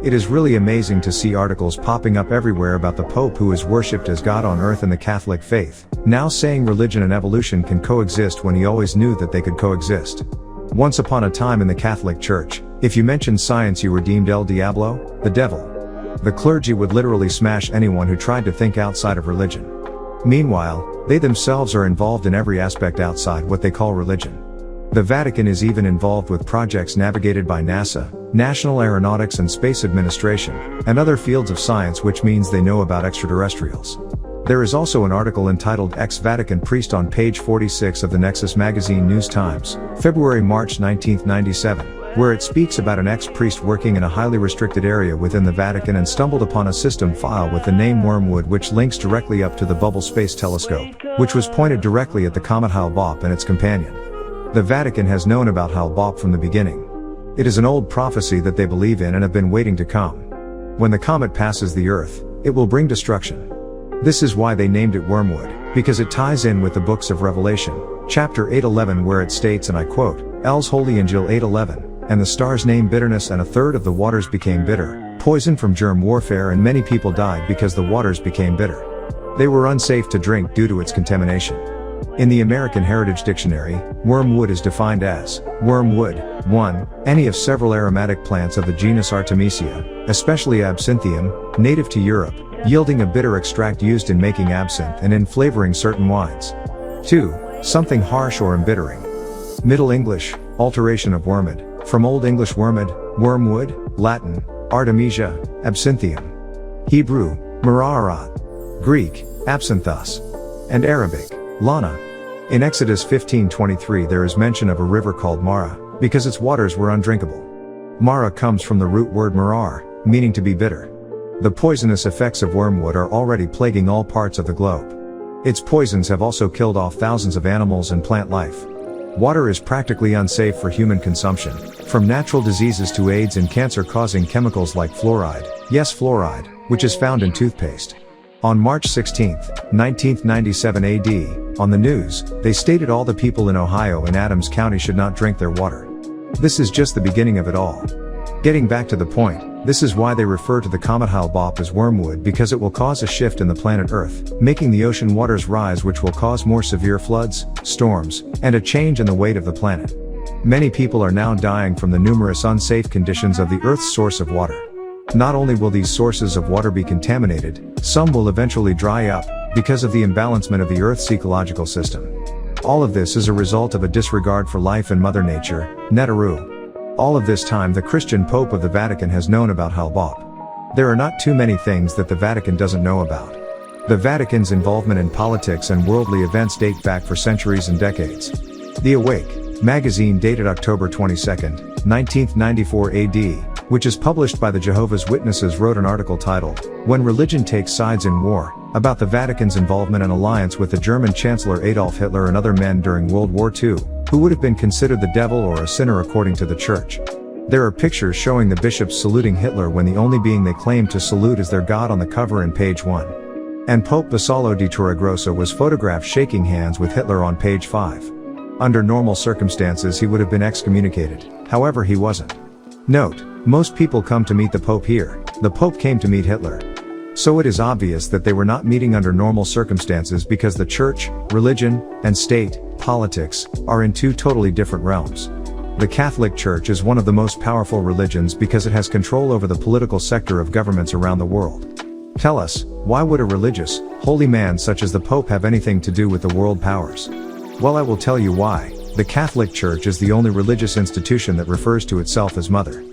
It is really amazing to see articles popping up everywhere about the Pope who is worshipped as God on earth in the Catholic faith, now saying religion and evolution can coexist when he always knew that they could coexist. Once upon a time in the Catholic Church, if you mentioned science you were deemed El Diablo, the devil. The clergy would literally smash anyone who tried to think outside of religion. Meanwhile, they themselves are involved in every aspect outside what they call religion. The Vatican is even involved with projects navigated by NASA, National Aeronautics and Space Administration, and other fields of science, which means they know about extraterrestrials. There is also an article entitled Ex-Vatican Priest on page 46 of the Nexus magazine News Times, February-March 1997, where it speaks about an ex-priest working in a highly restricted area within the Vatican and stumbled upon a system file with the name Wormwood, which links directly up to the Hubble Space Telescope, which was pointed directly at the comet Hale-Bopp and its companion. The Vatican has known about Hale-Bopp from the beginning. It is an old prophecy that they believe in and have been waiting to come. When the comet passes the Earth, it will bring destruction. This is why they named it Wormwood, because it ties in with the books of Revelation, chapter 8:11, where it states, and I quote, El's Holy Angel 8:11, and the stars named bitterness, and a third of the waters became bitter, poison from germ warfare, and many people died because the waters became bitter. They were unsafe to drink due to its contamination. In the American Heritage Dictionary, wormwood is defined as wormwood, 1, any of several aromatic plants of the genus Artemisia, especially Absinthium, native to Europe, yielding a bitter extract used in making absinthe and in flavoring certain wines. 2, something harsh or embittering. Middle English, alteration of wormwood, from Old English wormwood, wormwood, Latin, Artemisia, Absinthium. Hebrew, Mararat. Greek, absinthos. And Arabic, Lana. In Exodus 15:23 there is mention of a river called Mara, because its waters were undrinkable. Mara comes from the root word marar, meaning to be bitter. The poisonous effects of wormwood are already plaguing all parts of the globe. Its poisons have also killed off thousands of animals and plant life. Water is practically unsafe for human consumption, from natural diseases to AIDS and cancer-causing chemicals like fluoride, yes fluoride, which is found in toothpaste. On March 16, 1997 AD, on the news, they stated all the people in Ohio and Adams County should not drink their water. This is just the beginning of it all. Getting back to the point, this is why they refer to the comet Hale-Bopp as wormwood, because it will cause a shift in the planet Earth, making the ocean waters rise, which will cause more severe floods, storms, and a change in the weight of the planet. Many people are now dying from the numerous unsafe conditions of the Earth's source of water. Not only will these sources of water be contaminated, some will eventually dry up, because of the imbalancement of the Earth's ecological system. All of this is a result of a disregard for life and Mother Nature, Netaru. All of this time the Christian Pope of the Vatican has known about Hale-Bopp. There are not too many things that the Vatican doesn't know about. The Vatican's involvement in politics and worldly events date back for centuries and decades. The Awake magazine dated October 22, 1994 AD, which is published by the Jehovah's Witnesses, wrote an article titled, When Religion Takes Sides in War, about the Vatican's involvement and alliance with the German Chancellor Adolf Hitler and other men during World War II, who would have been considered the devil or a sinner according to the Church. There are pictures showing the bishops saluting Hitler when the only being they claim to salute is their God on the cover in page 1. And Pope Vassallo di Torregrossa was photographed shaking hands with Hitler on page 5. Under normal circumstances he would have been excommunicated, however he wasn't. Note, most people come to meet the Pope here, the Pope came to meet Hitler. So it is obvious that they were not meeting under normal circumstances, because the Church, religion, and state, politics, are in two totally different realms. The Catholic Church is one of the most powerful religions because it has control over the political sector of governments around the world. Tell us, why would a religious, holy man such as the Pope have anything to do with the world powers? Well, I will tell you why. The Catholic Church is the only religious institution that refers to itself as Mother.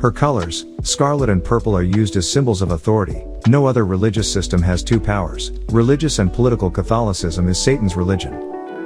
Her colors, scarlet and purple, are used as symbols of authority. No other religious system has two powers. Religious and political. Catholicism is Satan's religion.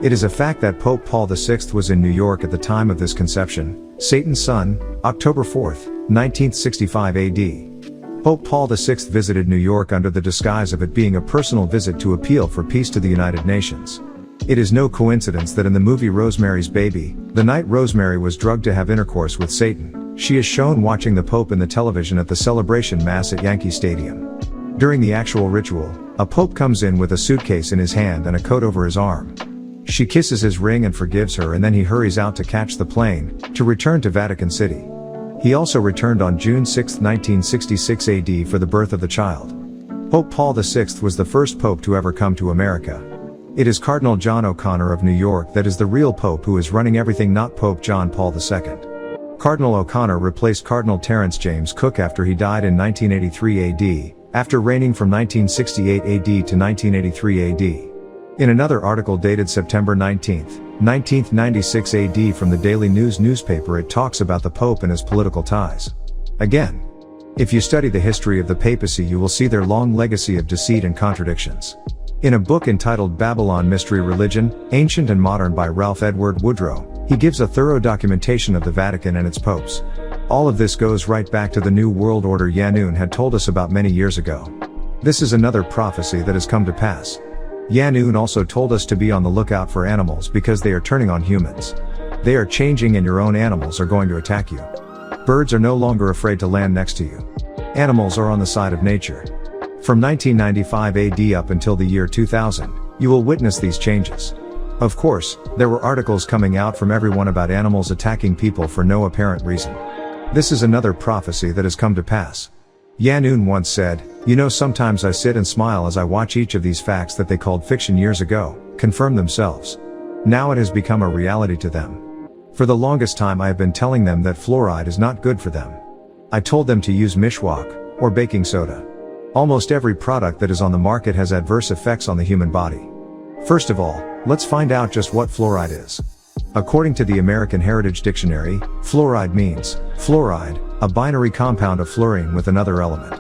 It is a fact that Pope Paul VI was in New York at the time of this conception, Satan's son, October 4, 1965 AD. Pope Paul VI visited New York under the disguise of it being a personal visit to appeal for peace to the United Nations. It is no coincidence that in the movie Rosemary's Baby, the night Rosemary was drugged to have intercourse with Satan, she is shown watching the Pope in the television at the celebration mass at Yankee Stadium. During the actual ritual, a Pope comes in with a suitcase in his hand and a coat over his arm. She kisses his ring and forgives her, and then he hurries out to catch the plane, to return to Vatican City. He also returned on June 6, 1966 AD for the birth of the child. Pope Paul VI was the first pope to ever come to America. It is Cardinal John O'Connor of New York that is the real pope who is running everything, not Pope John Paul II. Cardinal O'Connor replaced Cardinal Terence James Cook after he died in 1983 AD, after reigning from 1968 AD to 1983 AD. In another article dated September 19, 1996 AD from the Daily News newspaper, it talks about the Pope and his political ties. Again, if you study the history of the papacy, you will see their long legacy of deceit and contradictions. In a book entitled Babylon Mystery Religion, Ancient and Modern by Ralph Edward Woodrow, he gives a thorough documentation of the Vatican and its popes. All of this goes right back to the New World Order Yaa-Nun had told us about many years ago. This is another prophecy that has come to pass. Yaa-Nun also told us to be on the lookout for animals because they are turning on humans. They are changing and your own animals are going to attack you. Birds are no longer afraid to land next to you. Animals are on the side of nature. From 1995 AD up until the year 2000, you will witness these changes. Of course, there were articles coming out from everyone about animals attacking people for no apparent reason. This is another prophecy that has come to pass. Yaa-Nun once said, "You know, sometimes I sit and smile as I watch each of these facts that they called fiction years ago, confirm themselves. Now it has become a reality to them. For the longest time I have been telling them that fluoride is not good for them. I told them to use mishwak, or baking soda. Almost every product that is on the market has adverse effects on the human body. First of all, let's find out just what fluoride is. According to the American Heritage Dictionary, fluoride means fluoride, a binary compound of fluorine with another element.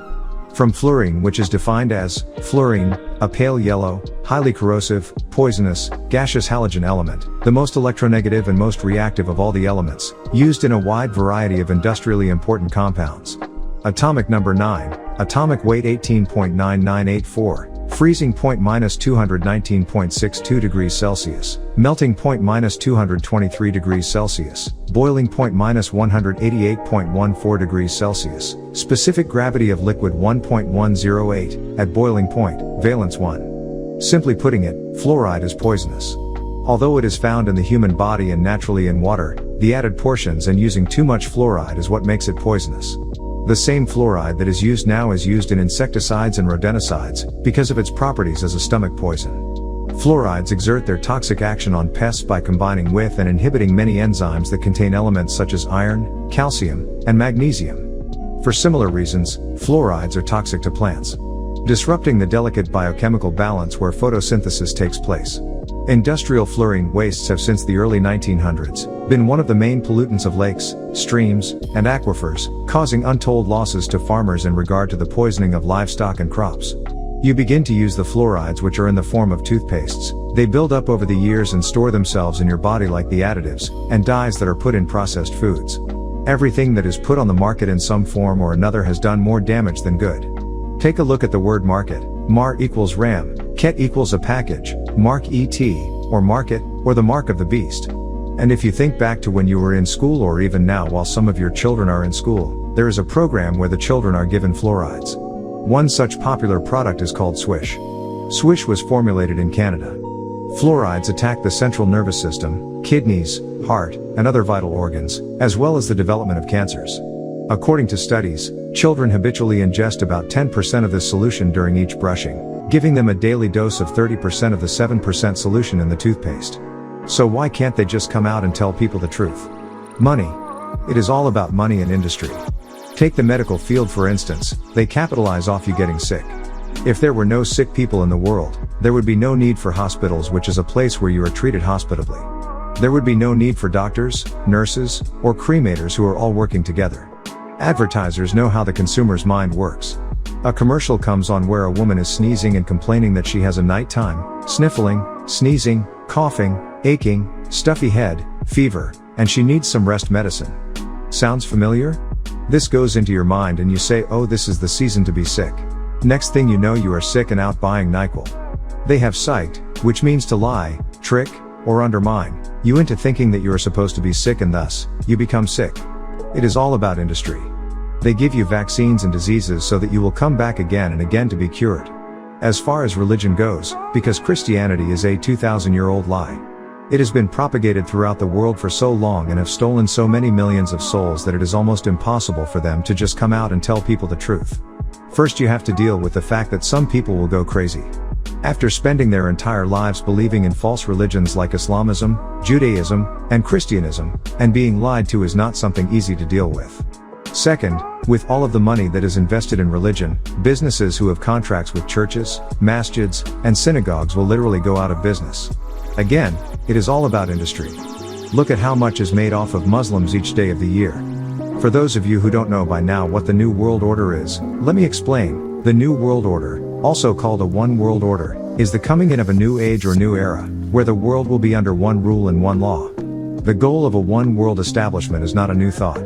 From fluorine, which is defined as fluorine, a pale yellow, highly corrosive, poisonous, gaseous halogen element, the most electronegative and most reactive of all the elements, used in a wide variety of industrially important compounds. Atomic number 9, atomic weight 18.9984, freezing point -219.62 degrees Celsius, melting point -223 degrees Celsius, boiling point -188.14 degrees Celsius, specific gravity of liquid 1.108, at boiling point, valence 1. Simply putting it, fluoride is poisonous. Although it is found in the human body and naturally in water, the added portions and using too much fluoride is what makes it poisonous. The same fluoride that is used now is used in insecticides and rodenticides, because of its properties as a stomach poison. Fluorides exert their toxic action on pests by combining with and inhibiting many enzymes that contain elements such as iron, calcium, and magnesium. For similar reasons, fluorides are toxic to plants, disrupting the delicate biochemical balance where photosynthesis takes place. Industrial fluorine wastes have since the early 1900s been one of the main pollutants of lakes, streams, and aquifers, causing untold losses to farmers in regard to the poisoning of livestock and crops. You begin to use the fluorides, which are in the form of toothpastes. They build up over the years and store themselves in your body like the additives and dyes that are put in processed foods. Everything that is put on the market in some form or another has done more damage than good. Take a look at the word market. Mar equals ram, ket equals a package, mark et, or market, or the mark of the beast. And if you think back to when you were in school, or even now while some of your children are in school, there is a program where the children are given fluorides. One such popular product is called Swish. Swish was formulated in Canada. Fluorides attack the central nervous system, kidneys, heart, and other vital organs, as well as the development of cancers. According to studies, children habitually ingest about 10% of this solution during each brushing, giving them a daily dose of 30% of the 7% solution in the toothpaste. So why can't they just come out and tell people the truth? Money. It is all about money and industry. Take the medical field for instance, they capitalize off you getting sick. If there were no sick people in the world, there would be no need for hospitals, which is a place where you are treated hospitably. There would be no need for doctors, nurses, or cremators who are all working together. Advertisers know how the consumer's mind works. A commercial comes on where a woman is sneezing and complaining that she has a nighttime, sniffling, sneezing, coughing, aching, stuffy head, fever, and she needs some rest medicine. Sounds familiar? This goes into your mind and you say, oh, this is the season to be sick. Next thing you know, you are sick and out buying NyQuil. They have psyched, which means to lie, trick, or undermine you into thinking that you are supposed to be sick, and thus, you become sick. It is all about industry. They give you vaccines and diseases so that you will come back again and again to be cured. As far as religion goes, because Christianity is a 2,000-year-old lie. It has been propagated throughout the world for so long and have stolen so many millions of souls that it is almost impossible for them to just come out and tell people the truth. First you have to deal with the fact that some people will go crazy. After spending their entire lives believing in false religions like Islamism, Judaism, and Christianism, and being lied to is not something easy to deal with. Second, with all of the money that is invested in religion, businesses who have contracts with churches, masjids, and synagogues will literally go out of business. Again, it is all about industry. Look at how much is made off of Muslims each day of the year. For those of you who don't know by now what the New World Order is, let me explain. The New World Order, also called a One World Order, is the coming in of a new age or new era, where the world will be under one rule and one law. The goal of a one world establishment is not a new thought.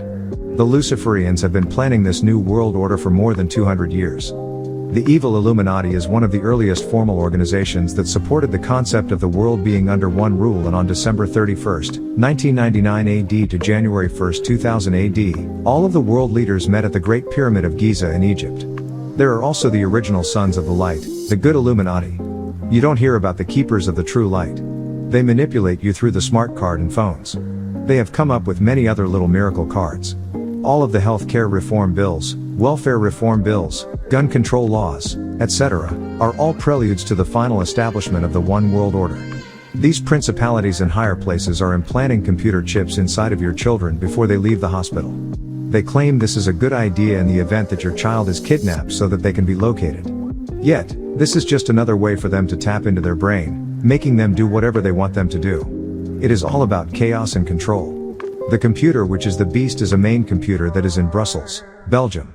The Luciferians have been planning this New World Order for more than 200 years. The evil Illuminati is one of the earliest formal organizations that supported the concept of the world being under one rule, and on December 31st, 1999 AD to January 1st, 2000 AD, all of the world leaders met at the Great Pyramid of Giza in Egypt. There are also the original Sons of the Light, the good Illuminati. You don't hear about the keepers of the true light. They manipulate you through the smart card and phones. They have come up with many other little miracle cards. All of the healthcare reform bills, welfare reform bills, gun control laws, etc., are all preludes to the final establishment of the One World Order. These principalities in higher places are implanting computer chips inside of your children before they leave the hospital. They claim this is a good idea in the event that your child is kidnapped so that they can be located. Yet, this is just another way for them to tap into their brain, making them do whatever they want them to do. It is all about chaos and control. The computer, which is the beast, is a main computer that is in Brussels, Belgium.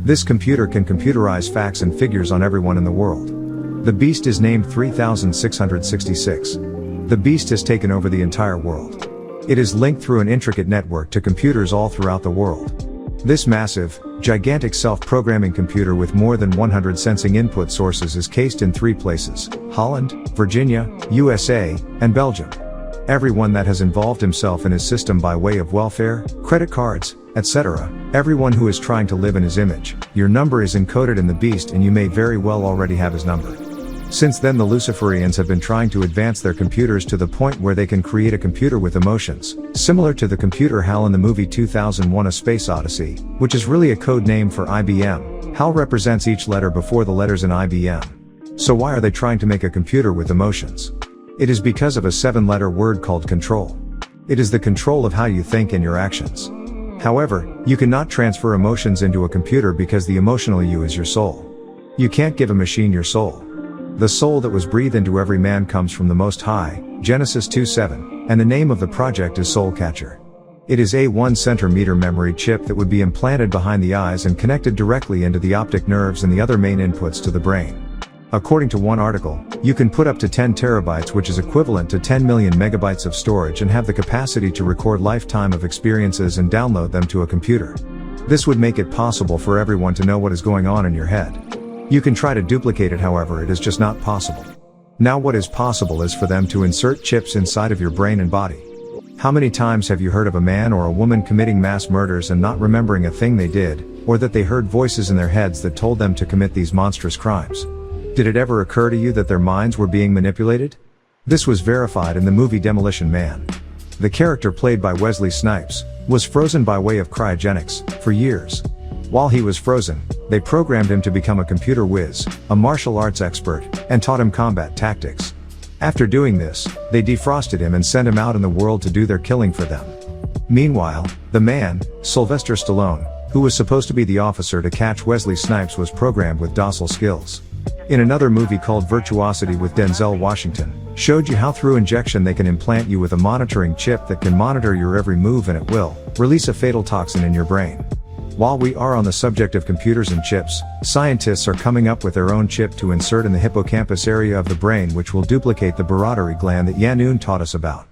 This computer can computerize facts and figures on everyone in the world. The beast is named 3666. The beast has taken over the entire world. It is linked through an intricate network to computers all throughout the world. This massive, gigantic self-programming computer with more than 100 sensing input sources is cased in 3 places: Holland, Virginia, USA, and Belgium. Everyone that has involved himself in his system by way of welfare, credit cards, etc., everyone who is trying to live in his image, your number is encoded in the beast, and you may very well already have his number. Since then, the Luciferians have been trying to advance their computers to the point where they can create a computer with emotions, similar to the computer HAL in the movie 2001: A Space Odyssey, which is really a code name for IBM. HAL represents each letter before the letters in IBM. So why are they trying to make a computer with emotions? It is because of a 7-letter word called control. It is the control of how you think and your actions. However, you cannot transfer emotions into a computer because the emotional you is your soul. You can't give a machine your soul. The soul that was breathed into every man comes from the Most High, Genesis 2:7, and the name of the project is Soul Catcher. It is a 1 centimeter memory chip that would be implanted behind the eyes and connected directly into the optic nerves and the other main inputs to the brain. According to one article, you can put up to 10 terabytes, which is equivalent to 10 million megabytes of storage, and have the capacity to record lifetime of experiences and download them to a computer. This would make it possible for everyone to know what is going on in your head. You can try to duplicate it, however, it is just not possible. Now what is possible is for them to insert chips inside of your brain and body. How many times have you heard of a man or a woman committing mass murders and not remembering a thing they did, or that they heard voices in their heads that told them to commit these monstrous crimes? Did it ever occur to you that their minds were being manipulated? This was verified in the movie Demolition Man. The character played by Wesley Snipes was frozen by way of cryogenics for years. While he was frozen, they programmed him to become a computer whiz, a martial arts expert, and taught him combat tactics. After doing this, they defrosted him and sent him out in the world to do their killing for them. Meanwhile, the man, Sylvester Stallone, who was supposed to be the officer to catch Wesley Snipes, was programmed with docile skills. In another movie called Virtuosity with Denzel Washington, showed you how through injection they can implant you with a monitoring chip that can monitor your every move, and it will release a fatal toxin in your brain. While we are on the subject of computers and chips, scientists are coming up with their own chip to insert in the hippocampus area of the brain, which will duplicate the parotid gland that Yaa-Nun taught us about.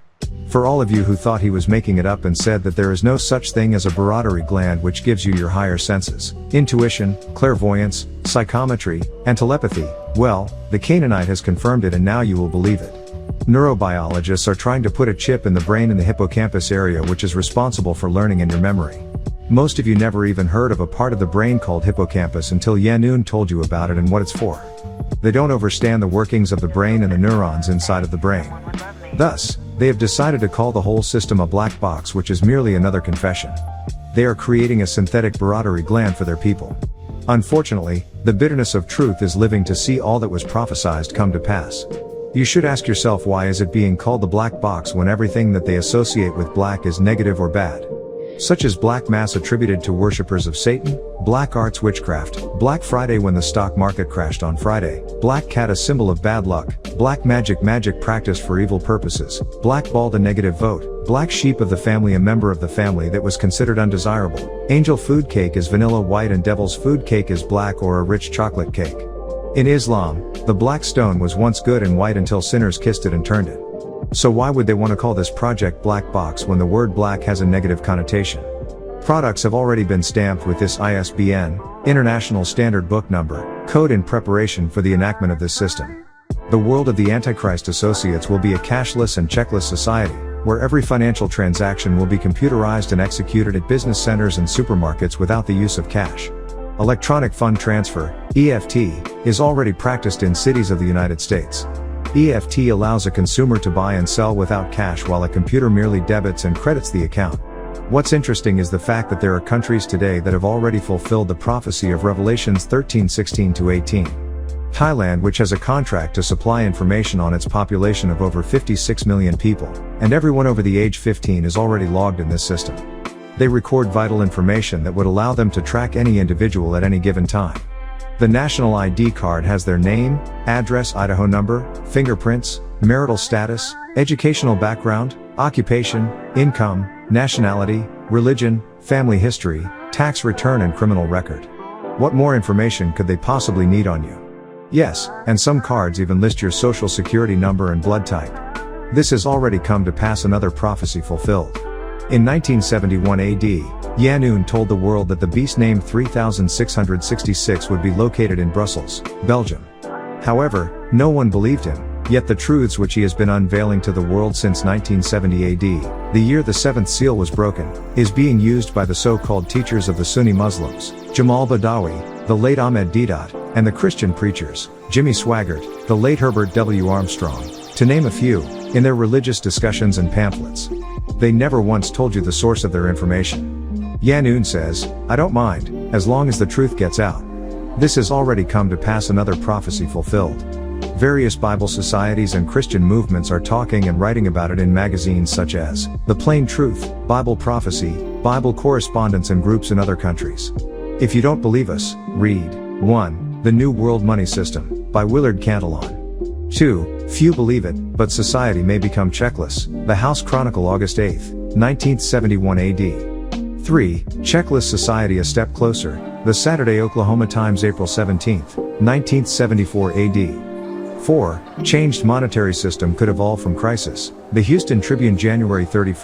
For all of you who thought he was making it up and said that there is no such thing as a parotid gland which gives you your higher senses, intuition, clairvoyance, psychometry, and telepathy, well, the Canaanite has confirmed it, and now you will believe it. Neurobiologists are trying to put a chip in the brain in the hippocampus area, which is responsible for learning and your memory. Most of you never even heard of a part of the brain called hippocampus until Yaa-Nun told you about it and what it's for. They don't understand the workings of the brain and the neurons inside of the brain. Thus, They have decided to call the whole system a black box, which is merely another confession. They are creating a synthetic barometry gland for their people. Unfortunately, the bitterness of truth is living to see all that was prophesied come to pass. You should ask yourself, why is it being called the black box when everything that they associate with black is negative or bad? Such as black mass attributed to worshippers of Satan, black arts witchcraft, Black Friday when the stock market crashed on Friday, black cat a symbol of bad luck, black magic practiced for evil purposes, black bald a negative vote, black sheep of the family a member of the family that was considered undesirable, angel food cake is vanilla white and devil's food cake is black or a rich chocolate cake. In Islam, the black stone was once good and white until sinners kissed it and turned it. So why would they want to call this project black box when the word black has a negative connotation? Products have already been stamped with this ISBN, International Standard Book Number, code in preparation for the enactment of this system. The world of the Antichrist associates will be a cashless and checkless society, where every financial transaction will be computerized and executed at business centers and supermarkets without the use of cash. Electronic fund transfer, EFT, is already practiced in cities of the United States. EFT allows a consumer to buy and sell without cash while a computer merely debits and credits the account. What's interesting is the fact that there are countries today that have already fulfilled the prophecy of Revelations 13:16-18. Thailand, which has a contract to supply information on its population of over 56 million people, and everyone over the age 15 is already logged in this system. They record vital information that would allow them to track any individual at any given time. The national ID card has their name, address, Idaho number, fingerprints, marital status, educational background, occupation, income, nationality, religion, family history, tax return and criminal record. What more information could they possibly need on you? Yes, and some cards even list your social security number and blood type. This has already come to pass, another prophecy fulfilled. In 1971 AD, Yaa-Nun told the world that the beast named 3666 would be located in Brussels, Belgium. However, no one believed him, yet the truths which he has been unveiling to the world since 1970 AD, the year the seventh seal was broken, is being used by the so-called teachers of the Sunni Muslims, Jamal Badawi, the late Ahmed Deedat, and the Christian preachers, Jimmy Swaggart, the late Herbert W. Armstrong, to name a few, in their religious discussions and pamphlets. They never once told you the source of their information. Yaa-Nun says, I don't mind, as long as the truth gets out. This has already come to pass, another prophecy fulfilled. Various Bible societies and Christian movements are talking and writing about it in magazines such as The Plain Truth, Bible Prophecy, Bible Correspondence, and groups in other countries. If you don't believe us, read 1. The New World Money System, by Willard Cantillon. 2. Few believe it, but society may become checkless, The House Chronicle, August 8, 1971 AD. 3. Checkless society a step closer, The Saturday Oklahoma Times, April 17, 1974 AD. 4. Changed monetary system could evolve from crisis, The Houston Tribune, January 31,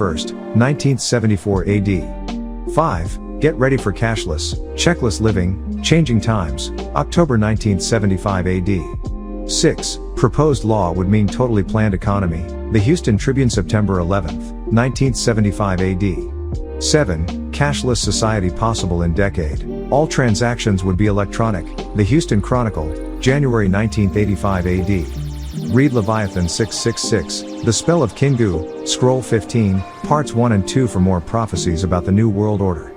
1974 AD. 5. Get ready for cashless, checkless living, changing times, October 1975 AD. 6. Proposed law would mean totally planned economy, The Houston Tribune, September 11, 1975 AD. 7. Cashless society possible in decade, all transactions would be electronic, The Houston Chronicle, January 1985 AD. Read Leviathan 666, The Spell of Kingu, Scroll 15, Parts 1 and 2 for more prophecies about the New World Order.